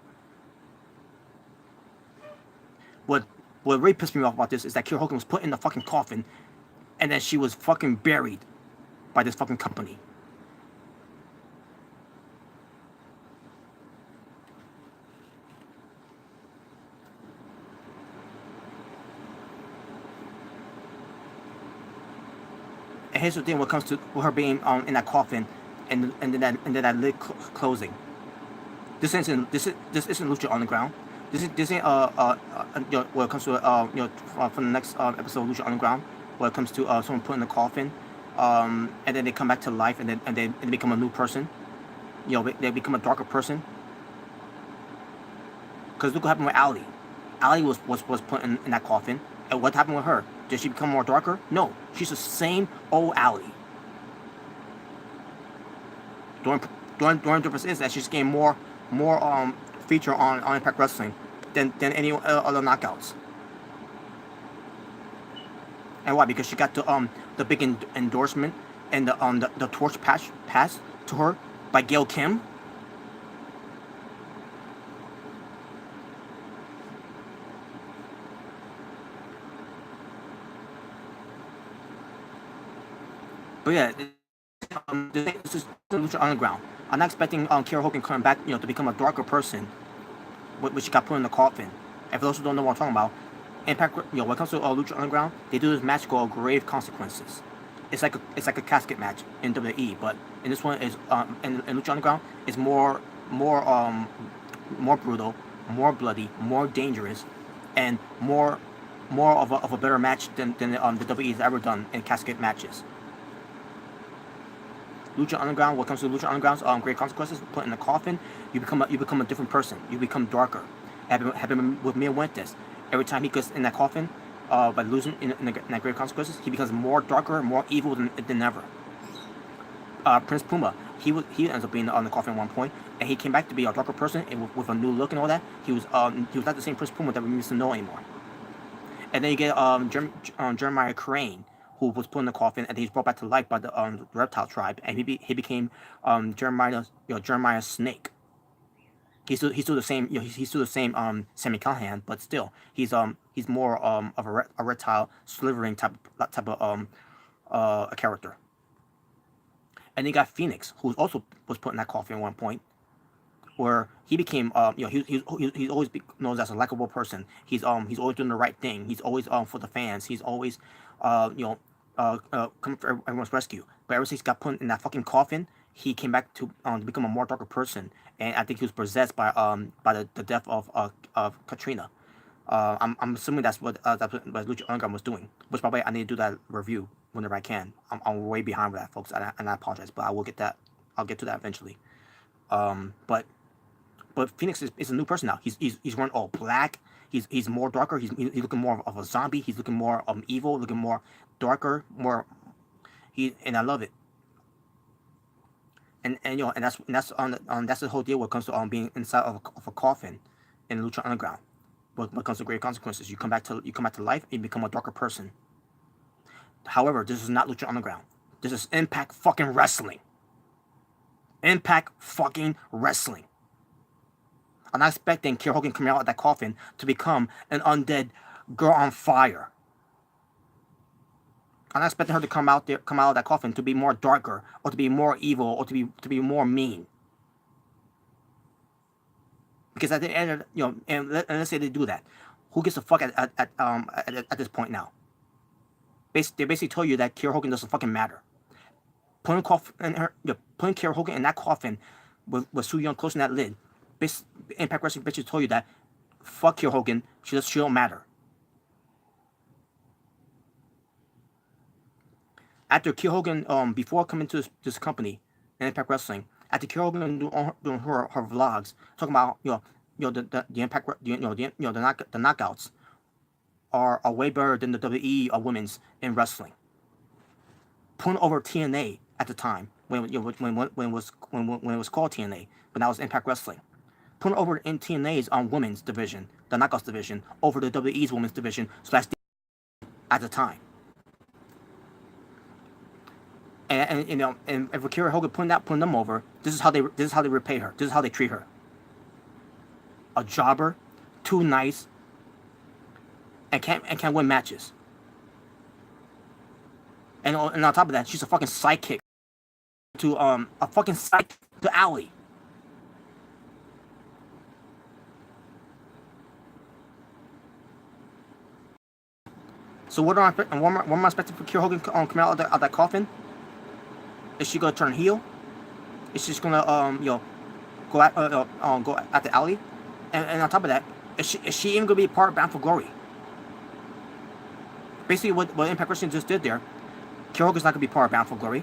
What really pissed me off about this is that Kiera Hogan was put in the fucking coffin, and then she was fucking buried by this fucking company. And here's the thing: when it comes to her being in that coffin, and then that lid closing. This isn't Lucha Underground. This ain't when it comes to from the next episode of Lucha Underground, when it comes to someone put in the coffin, and then they come back to life, and they become a new person. They become a darker person. Because look what happened with Allie. Allie was put in that coffin, and what happened with her? Did she become more darker? No, she's the same old Allie. During the difference is that she's getting more feature on Impact Wrestling than any other knockouts. And why? Because she got the big endorsement and the torch passed to her by Gail Kim. But yeah, this is Lucha Underground. I'm not expecting Kiera Hogan coming back, to become a darker person, which she got put in the coffin. And for those who don't know what I'm talking about, Impact, when it comes to Lucha Underground, they do this match called Grave Consequences. It's like a casket match in WWE, but in this one is in Lucha Underground is more brutal, more bloody, more dangerous, and more of a better match than the WWE has ever done in casket matches. Lucha Underground, when it comes to Lucha Underground's Great Consequences, put in the coffin, you become a different person. You become darker. Happened with Mia Fuentes. Every time he gets in that coffin, by losing in Great Consequences, he becomes more darker, more evil than ever. Prince Puma, he ends up being on the coffin at one point, and he came back to be a darker person and with a new look and all that. He was not the same Chris Puma that we used to know anymore. And then you get Jeremiah Crane, who was put in the coffin, and he's brought back to life by the reptile tribe, and he became Jeremiah Snake. He's still the same, he's still the same Sammy Callahan, but still he's more of a reptile slithering type of a character. And then you got Phoenix, who also was put in that coffin at one point, where he became he's always known as a likable person. He's always doing the right thing. He's always for the fans. He's always coming for everyone's rescue. But ever since he got put in that fucking coffin, he came back to become a more darker person. And I think he was possessed by the death of Katrina. I'm assuming that's what Lucha Underground was doing. Which, by the way, I need to do that review whenever I can. I'm way behind with that, folks, and I apologize, but I will get that. I'll get to that eventually. But Phoenix is a new person now. He's wearing all black. He's more darker. He's looking more of a zombie. He's looking more evil. Looking more darker. And I love it. And that's the whole deal when it comes to being inside of a coffin in Lucha Underground. When it comes to great consequences, you come back to life and you become a darker person. However, this is not Lucha Underground. This is Impact fucking Wrestling. Impact fucking Wrestling. I'm not expecting Kiera Hogan coming out of that coffin to become an undead girl on fire. I'm not expecting her to come out of that coffin to be more darker, or to be more evil, or to be more mean. Because at the end of, and let's say they do that, who gives a fuck at this point now? They basically told you that Kiera Hogan doesn't fucking matter. Putting Kiera Hogan in that coffin with Su Yung closing that lid. Impact Wrestling bitches told you that fuck Kiera Hogan, she don't matter. After Kiera Hogan, before coming to this company, Impact Wrestling, after Kiera Hogan doing her vlogs, talking about the Impact, the knockouts are way better than the WWE women's in wrestling. Putting over TNA at the time when it was called TNA, but now it's Impact Wrestling. Putting over in TNA's women's division, the knockouts division, over the WWE's women's division / at the time. And for Kiera Hogan putting them over, this is how they repay her. This is how they treat her. A jobber, too nice, and can't win matches. And on top of that, she's a fucking sidekick to to Allie. So what am I expecting for Kiera Hogan coming out of that coffin? Is she gonna turn heel? Is she just gonna go at the Allie? And on top of that, is she even gonna be part of Bound for Glory? Basically, what Impact Wrestling just did there, Kiera Hogan's not gonna be part of Bound for Glory.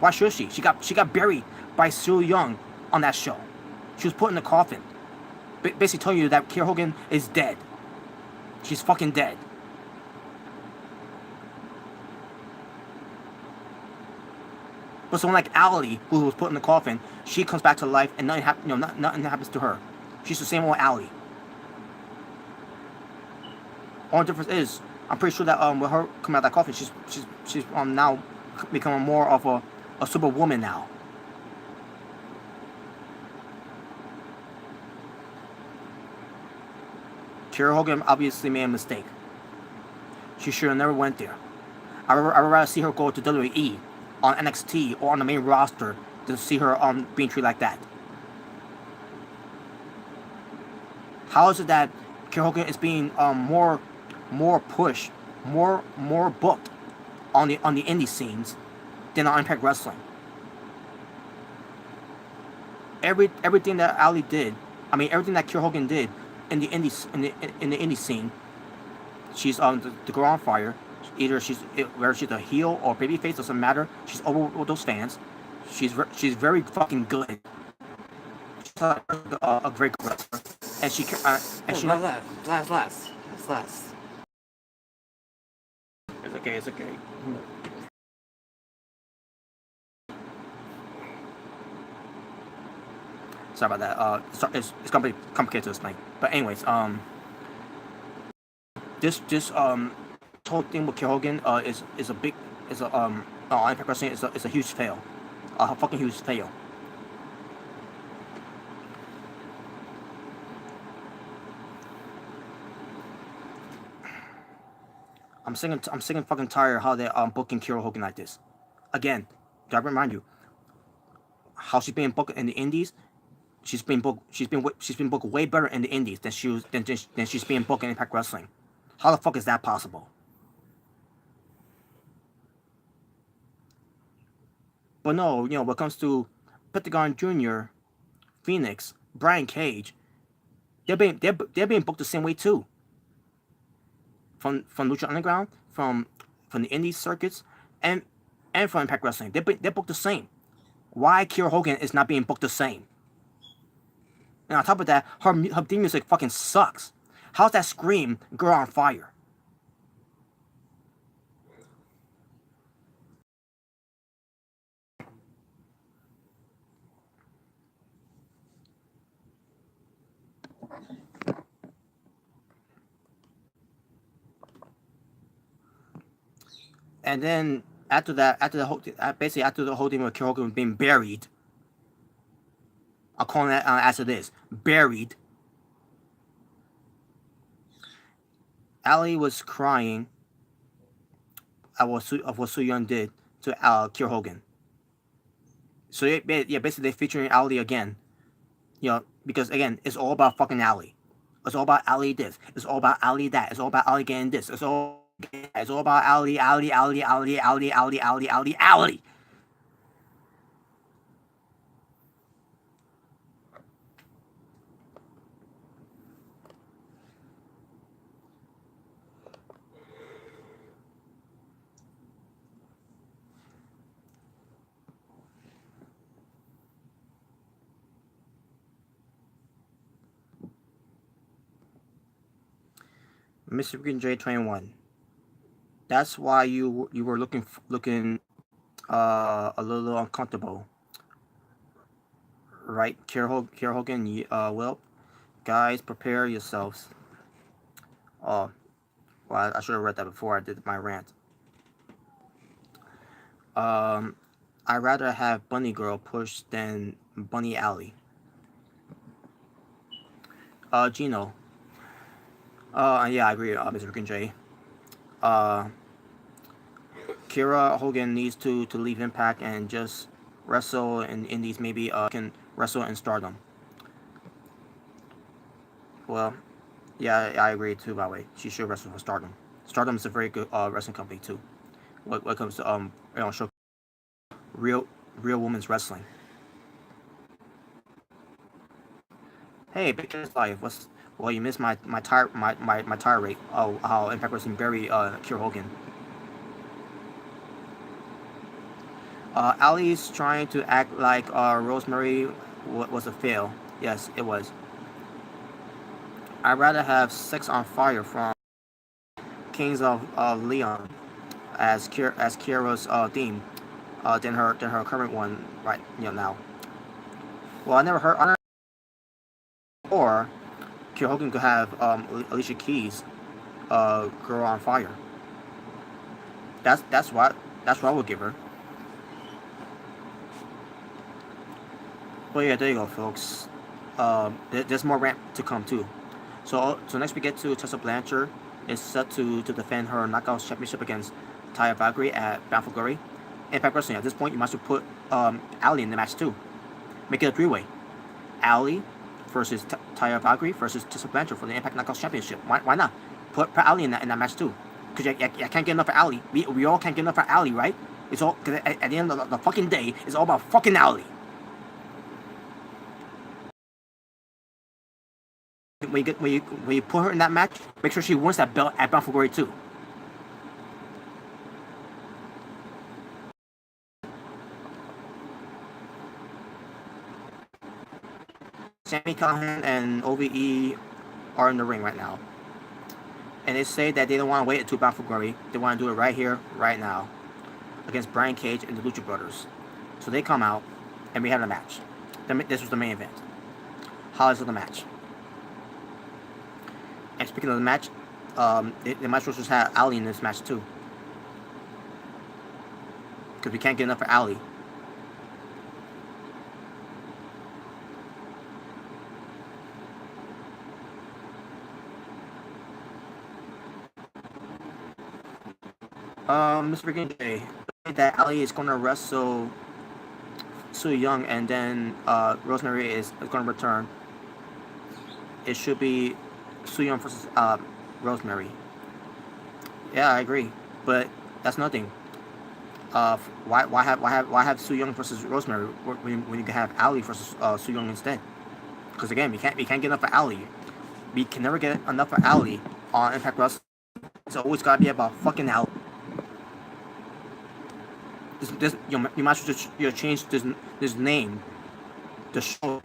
Why should she? She got buried by Su Yung on that show. She was put in the coffin. Basically telling you that Kiera Hogan is dead. She's fucking dead. But someone like Allie, who was put in the coffin, she comes back to life and nothing happens to her. She's the same old Allie. Only difference is, I'm pretty sure that with her coming out of that coffin, she's now becoming more of a superwoman now. Kiera Hogan obviously made a mistake. She should have never went there. I would rather see her go to WWE on NXT or on the main roster than see her being treated like that. How is it that Kiera Hogan is being more pushed, more booked on the indie scenes than on Impact Wrestling? Everything that Allie did, everything that Kiera Hogan did in the indie scene, she's the girl on fire. Either whether she's a heel or babyface, doesn't matter. She's over with those fans. She's very fucking good. She's a great wrestler, and she last. It's okay. Sorry about that. It's gonna be complicated to explain. But anyways, this whole thing with Kiera Hogan is a big is a Impact Wrestling is a huge fail, a fucking huge fail. I'm sick and fucking tired how they booking Kiera Hogan like this. Again, gotta remind you how she's being booked in the Indies. She's been booked way better in the Indies than she's being booked in Impact Wrestling. How the fuck is that possible? But no, when it comes to Pentagon Jr., Phoenix, Brian Cage, they're being booked the same way too. From Lucha Underground, from the Indies circuits, and from Impact Wrestling, they're booked the same. Why Kiera Hogan is not being booked the same? And on top of that, her theme music fucking sucks. How's that scream "Girl on Fire"? And then after that, basically after the whole thing with Kiera Hogan being buried, I'll call that as it is, buried. Allie was crying of what Su Young did to Kiera Hogan. So yeah, basically they're featuring Allie again. Because again, it's all about fucking Allie. It's all about Allie this. It's all about Allie that. It's all about Allie getting this. It's all about Allie, Allie, Allie, Allie, Allie, Allie, Allie, Allie, Allie. Mr. Green J21. That's why you were looking a little uncomfortable, right, Kiera Hogan? Well, guys, prepare yourselves. Oh, well, I should have read that before I did my rant. I'd rather have Bunny Girl push than Bunny Alley. Gino. Yeah, I agree, Mr. Green J. Kiera Hogan needs to leave Impact and just wrestle in Indies. Maybe can wrestle in Stardom. Well, yeah, I agree too. By the way, she should wrestle for Stardom. Stardom is a very good wrestling company too. What comes to show real women's wrestling. Hey, Big Life. Well, you missed my tire rate. Oh, how Impact Wrestling buried Kiera Hogan. Allie's trying to act like Rosemary was a fail. Yes, it was. I'd rather have Sex on Fire from Kings of Leon as Kiera's theme than her current one right now. Well, I never heard. Or Kiera Hogan could have Alicia Keys Girl on Fire. That's what I would give her. Well, yeah, there you go, folks. There's more Rant to come too. So next we get to Tessa Blanchard is set to defend her Knockouts Championship against Taya Valkyrie at Bound for Glory. Impact Wrestling. At this point, you must have put Allie in the match too. Make it a three-way. Allie versus Taya Valkyrie versus Tessa Blanchard for the Impact Knockouts Championship. Why not? Put Allie in that match too. Because I can't get enough of Allie. We all can't get enough of Allie, right? It's all because at the end of the fucking day, it's all about fucking Allie. When you put her in that match, make sure she wins that belt at Bound for Glory too. Sami Callihan and OVE are in the ring right now, and they say that they don't want to wait until Bound for Glory. They want to do it right here, right now, against Brian Cage and the Lucha Brothers. So they come out, and we have a match. This was the main event. highlights of the match. And speaking of the match, the match just had Allie in this match too. Because we can't get enough of Allie. Mr. Freaking J, that Allie is going to wrestle Su Young, and then Rosemary is going to return. It should be Su Young versus Rosemary. Yeah, I agree, but that's nothing. Why have Su Young versus Rosemary when you can have Allie versus Su Young instead? Because again, we can't get enough of Allie. We can never get enough of Allie on Impact Wrestling. It's always gotta be about fucking Allie. You might as well just change this name. The show.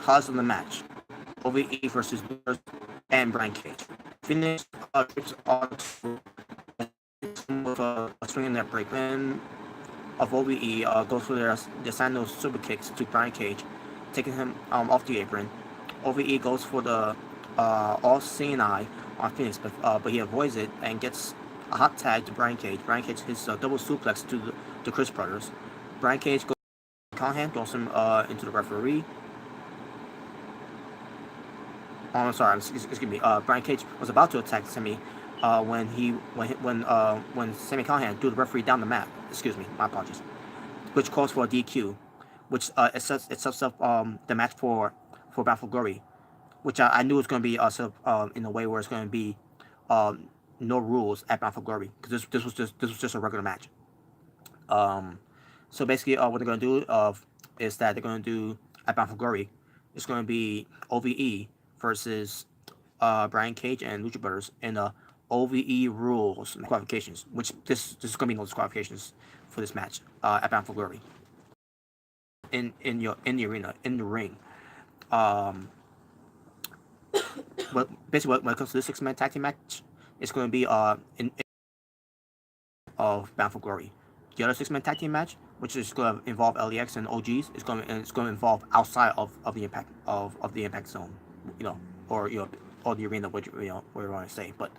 Cause of the match. OVE versus Lewis and Brian Cage. Finish with a swing in that break. Then of OVE goes for the Sando super kicks to Brian Cage, taking him off the apron. OVE goes for the all-seeing eye on Phoenix, but he avoids it and gets a hot tag to Brian Cage. Brian Cage hits a double suplex to the Chris brothers. Brian Cage goes to Callahan, throws him into the referee. Oh, I'm sorry. Excuse me. Brian Cage was about to attack Sammy when Sammy Callahan threw the referee down the mat. Excuse me. My apologies. Which calls for a DQ, which it sets up the match for Battle for Glory, which I knew was going to be in a way where it's going to be no rules at Battle for Glory, because this was just a regular match. So basically, what they're going to do is that they're going to do at Battle for Glory. It's going to be OVE versus Brian Cage and Lucha Brothers in the OVE rules qualifications, which this is going to be no disqualifications for this match at Battle for Glory. In the arena, in the ring. But basically, when it comes to this 6-man tag team match, it's going to be in of Battle for Glory. The other 6-man tag team match, which is going to involve LEX and OGs, is going to involve outside of the impact zone, or the arena, which whatever you want to say. But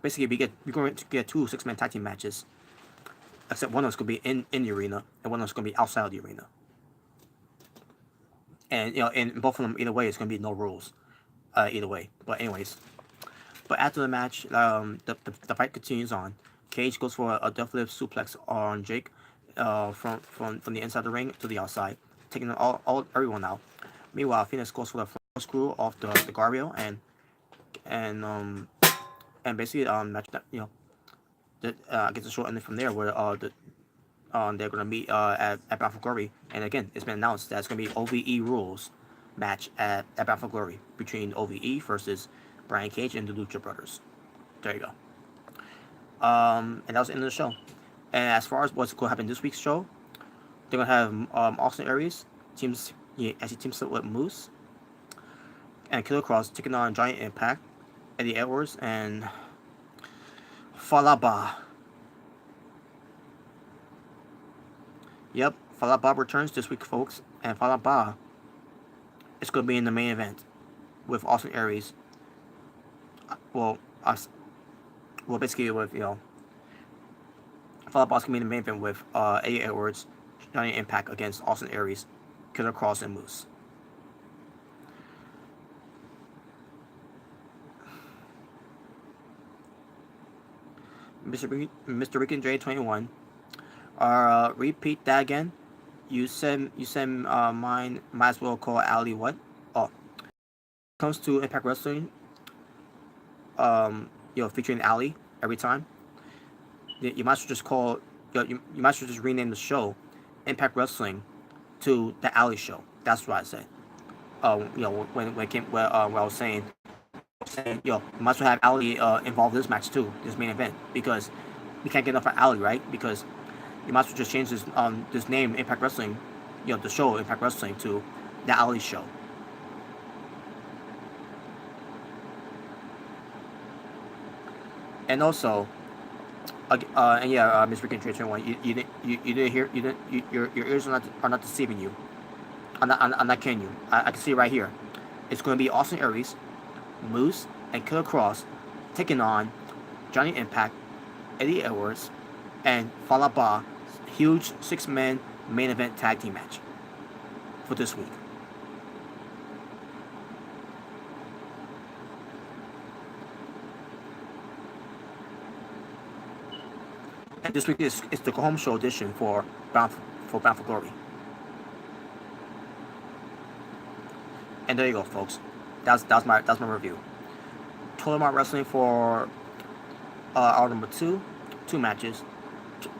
basically, we're going to get 2 6-man tag team matches, except one of them's going to be in the arena, and one of them's going to be outside of the arena. And in both of them, either way, it's going to be no rules, either way. But anyways, after the match, the fight continues on. Cage goes for a death lift suplex on Jake, from the inside of the ring to the outside, taking everyone out. Meanwhile, Phoenix goes for the front screw off the guardrail and basically match that gets a short ending from there, where they're gonna meet at Battle for Glory, and again, it's been announced that it's gonna be OVE rules match at Battle for Glory between OVE versus Brian Cage and the Lucha Brothers. There you go. And that was the end of the show. And as far as what's going to happen this week's show, they're going to have Austin Aries as he teams up with Moose and Killer Cross taking on Giant Impact, Eddie Edwards, and Falaba. Yep, Falaba returns this week, folks, and Falaba is going to be in the main event with Austin Aries. Basically with, Falaba's going to be in the main event with Eddie Edwards, Giant Impact against Austin Aries, Killer Cross, and Moose. Mr. Rican J21, repeat that again. You said mine might as well call Allie what? Oh, comes to Impact Wrestling, featuring Allie every time. You might as well just call, you might as well just rename the show Impact Wrestling to the Allie Show. That's what I said. When I was saying, you might as well have Allie involved in this match too, this main event, because we can't get enough of Allie, right? Because you might as well just change this name, Impact Wrestling, the show Impact Wrestling, to the Allie Show. And also, and yeah, Miss Rican Trade 21, you didn't hear your ears are not deceiving you. I'm not kidding you. I can see it right here. It's going to be Austin Aries, Moose, and Killer Cross taking on Johnny Impact, Eddie Edwards, and Falaba. Huge 6-man main event tag team match for this week. And this week is the home show edition for Bound for Glory. And there you go, folks. That's my review. Total amount wrestling for hour number two matches.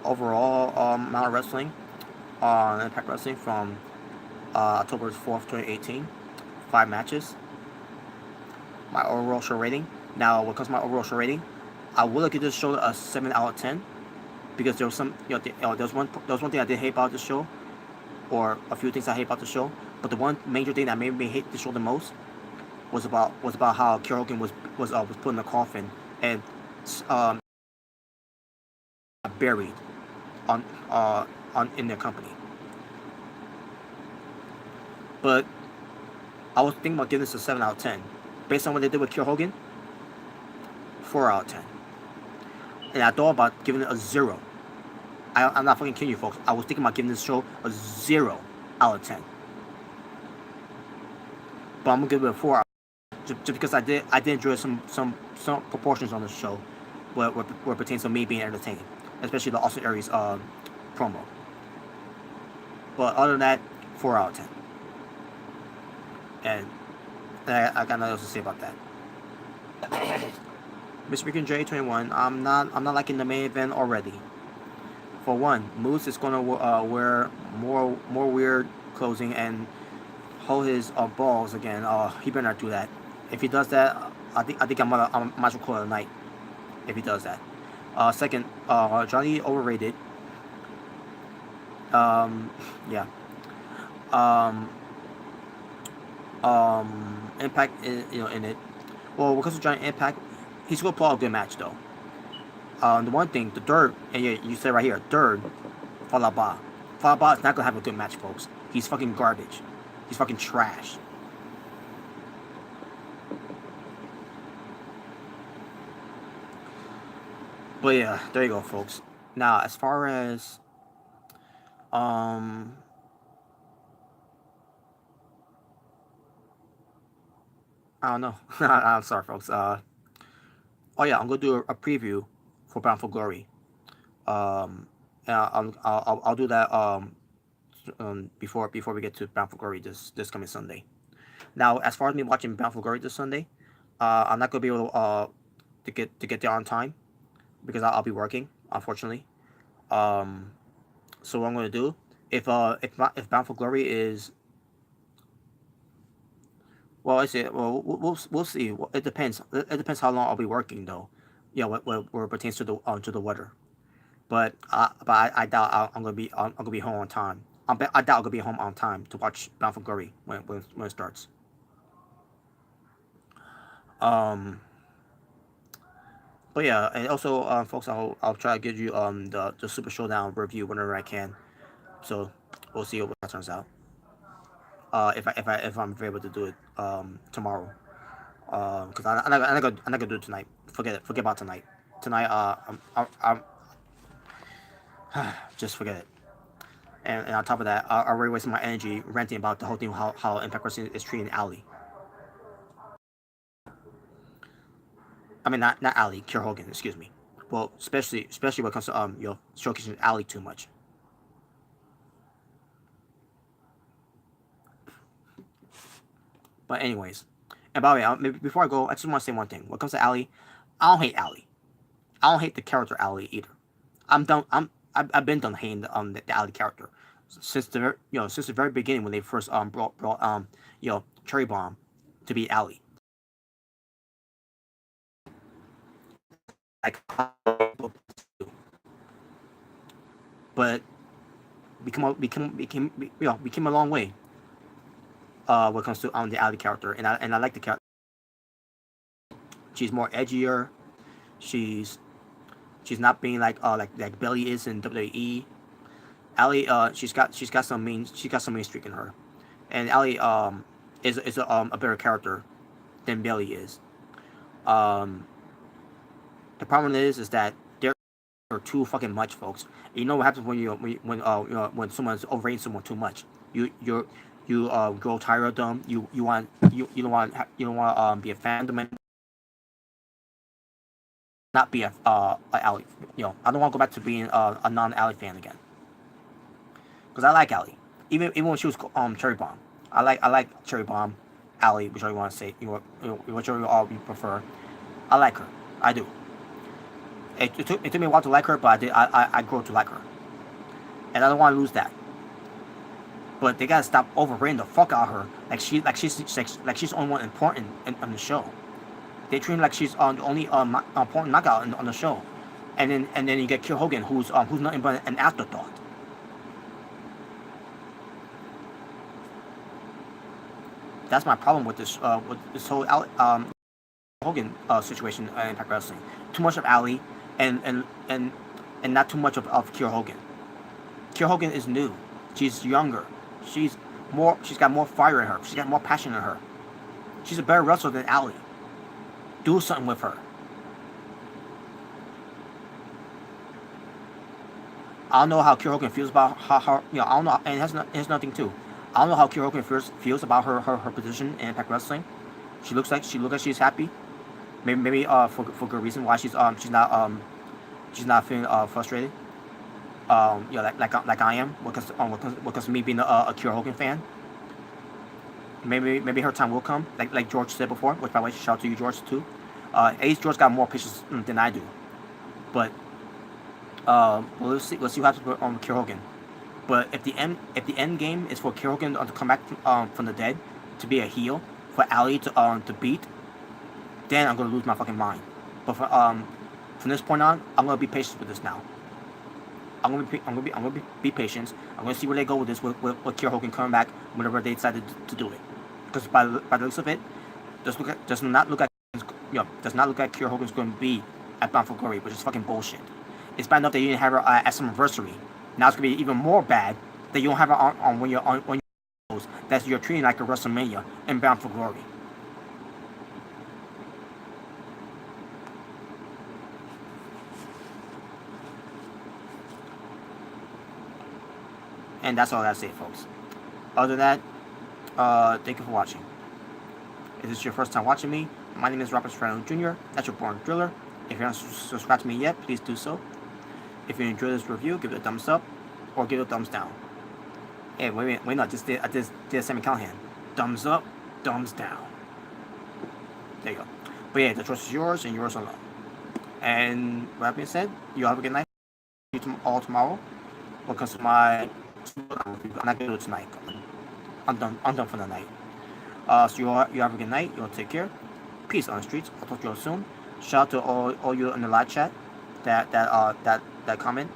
Overall amount of wrestling on Impact Wrestling from October 4th, 2018. 5 matches. My overall show rating. Now, when it comes to my overall show rating, I would give this show a 7 out of 10 because there was some, there's one thing I did hate about the show, or a few things I hate about the show. But the one major thing that made me hate the show the most was about how Kiera Hogan was put in a coffin and buried on in their company. But I was thinking about giving this a 7 out of 10 based on what they did with Kiera Hogan. 4 out of 10. And I thought about giving it a 0. I'm not fucking kidding you, folks. I was thinking about giving this show a 0 out of 10. But I'm gonna give it a 4 out of 10. Just because I did enjoy some proportions on the show where it pertains to me being entertained, especially the Austin Aries promo. But other than that, 4 out of 10. And I got nothing else to say about that. Mr. Rican J21, I'm not liking the main event already. For one, Moose is gonna wear more weird clothing and hold his balls again. He better not do that. If he does that, I think I might as well call it a night. If he does that. Second, Johnny overrated. Yeah. Impact is, in it. Well, because of Johnny Impact, he's gonna pull out a good match though. The one thing, the third, and yeah, you said right here, third, Falaba. Falaba is not gonna have a good match, folks. He's fucking garbage. He's fucking trash. But yeah, there you go, folks. Now, as far as I don't know. I'm sorry, folks. Oh yeah, I'm gonna do a preview for Bound for Glory. And I'll do that before we get to Bound for Glory this coming Sunday. Now, as far as me watching Bound for Glory this Sunday, I'm not gonna be able to get there on time because I'll be working, unfortunately. So what I'm gonna do, if Bound for Glory is, well, I say, well, we'll see. It depends. It depends how long I'll be working, though. Yeah, what it pertains to the weather. But I doubt I'm gonna be home on time. I doubt I'm gonna be home on time to watch Bound for Glory when it starts. Um, but yeah, and also, folks, I'll try to give you the Super Showdown review whenever I can. So we'll see what that turns out. If I'm able to do it tomorrow. Because I'm not gonna do it tonight. Forget it. Forget about tonight. Tonight, I'm just forget it. And on top of that, I already wasted my energy ranting about the whole thing, how Impact Wrestling is treating Allie. I mean, not Allie, Kiera Hogan, excuse me. Well, especially when it comes to showcasing Allie too much. But anyways, and by the way, maybe before I go, I just want to say one thing. When it comes to Allie, I don't hate Allie. I don't hate the character Allie either. I'm done. I've been done hating the Allie character since the very beginning when they first brought Cherry Bomb to be Allie. Like, but we came a long way. When it comes to the Allie character, and I like the character. She's more edgier. She's she's not being like Belly is in WWE. Allie, she's got some mean streak in her, and Allie is a better character than Belly is. Um, the problem is that they're too fucking much, folks. You know what happens when someone's overrating someone too much. You grow tired of them. You don't want be a fan of them, and not be a Ally. I don't want to go back to being a non Ally fan again. Because I like Ally. Even when she was Cherry Bomb. I like Cherry Bomb, Ally, whichever you want to say, whichever you prefer. I like her. I do. It took me a while to like her, but I grew to like her, and I don't want to lose that. But they gotta stop overrating the fuck out of her, like she's the only one important on the show. They treat her like she's the only important knockout on the show, and then you get Kiera Hogan, who's nothing but an afterthought. That's my problem with this whole Hogan situation in Impact Wrestling. Too much of Ali, and and and and not too much of Kiera Hogan. Kiera Hogan is new. She's younger. She's more. She's got more fire in her. She's got more passion in her. She's a better wrestler than Ali. Do something with her. I don't know how Kiera Hogan feels about how I don't know, and it has nothing too. I don't know how Kiera Hogan feels about her position in Impact Wrestling. She looks like she's happy. Maybe for good reason why she's not feeling frustrated. Like I am because of me being a Kiera Hogan fan. Maybe her time will come. Like George said before, which by the way, shout out to you, George, too. At least George got more patience than I do. But well, let's see what happens with Kiera Hogan. But if the end game is for Kiera Hogan to come back from the dead to be a heel, for Ali to beat, then I'm gonna lose my fucking mind. But from this point on, I'm gonna be patient with this now. I'm gonna be patient. I'm gonna see where they go with this with Kiera Hogan coming back whenever they decide to do it. Because by the looks of it, does not look like Kiera Hogan's going to be at Bound for Glory, which is fucking bullshit. It's bad enough that you didn't have her at some anniversary. Now it's gonna be even more bad that you don't have her on when you're that you're treating like a WrestleMania and Bound for Glory. And that's all I gotta say, folks. Other than that, thank you for watching. If this is your first time watching me, my name is Robert Serrano Jr. That's your born driller. If you haven't subscribed to me yet, please do so. If you enjoyed this review, give it a thumbs up or give it a thumbs down. Hey, wait, no, I just did Sammy Callahan. Thumbs up, thumbs down. There you go. But yeah, the choice is yours and yours alone. And with that being said, you have a good night. See you all tomorrow. Because my I'm not gonna do it tonight. I'm done for the night. So you have a good night. You all take care. Peace on the streets. I'll talk to you all soon. Shout out to all you in the live chat that comment.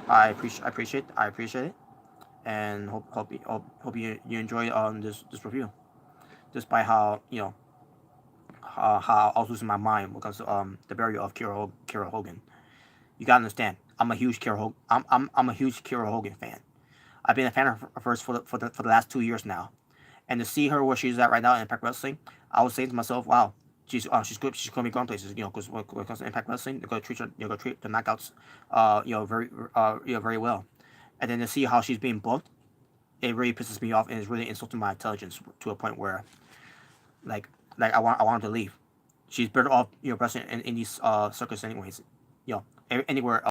I appreciate it, and hope you enjoy this review. Despite how how I was losing my mind because the burial of Kiera Hogan. You gotta understand. I'm a huge Kiera Hogan. I'm a huge Kiera Hogan fan. I've been a fan of hers for the last 2 years now, and to see her where she's at right now in Impact Wrestling, I was saying to myself, wow, she's good. She's going to be going places, because when it comes to Impact Wrestling, they're going to treat her, they're going to treat the knockouts, very well. And then to see how she's being booked, it really pisses me off and it's really insulting my intelligence to a point where, like, I want her to leave. She's better off, wrestling in these circus anyways, anywhere else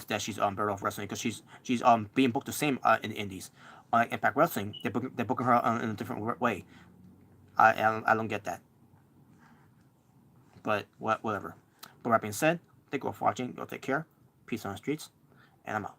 that she's better off wrestling because she's being booked the same in the indies. Like Impact Wrestling, they're booking her in a different way. I don't get that. But whatever. But that being said, thank you all for watching. Y'all take care. Peace on the streets, and I'm out.